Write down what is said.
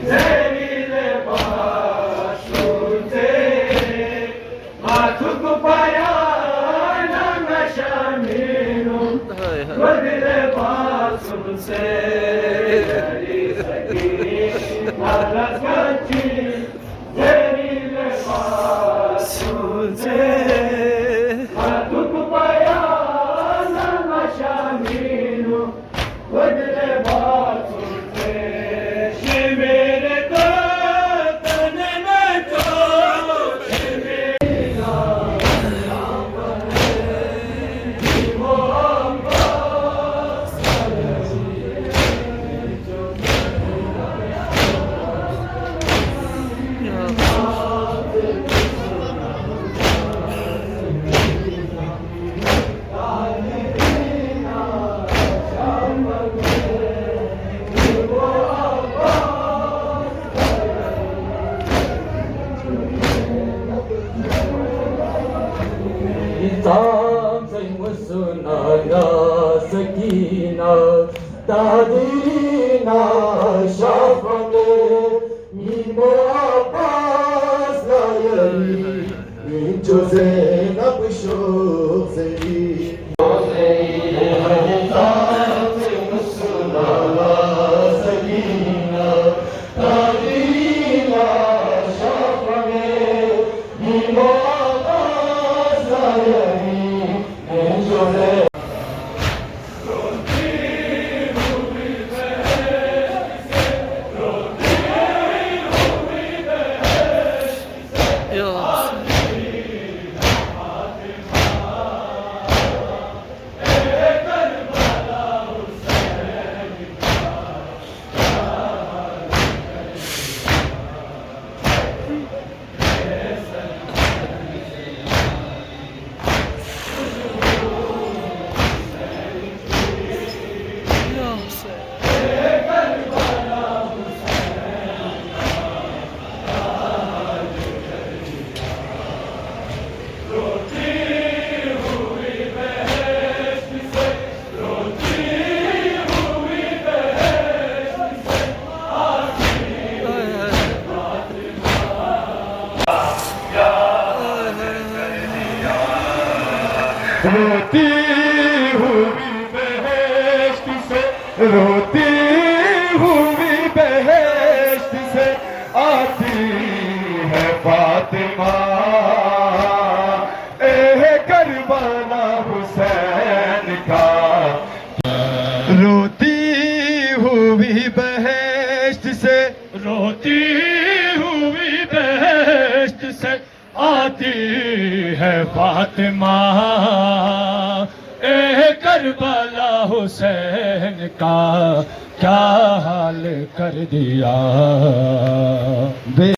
Zerile başuze Matuk payana nashaminum Vadile başuze Zeri seki Malazgachi Zerile başuze Matuk payana nashaminum Vadile başuze Samsung Sunana Sakina Tadina Shafane Mimo Abbas Layari Jose Nabshoseri Samsung Sunana Sakina Tadina Shafane Mimo रोती हुई बहश्त से रोती हुई बहश्त से आती है फातिमा ए Karbala Hussain का रोती हुई बहश्त से रोती हुई बहश्त से आती है फातिमा ए करबला हुसैन का क्या हाल कर दिया।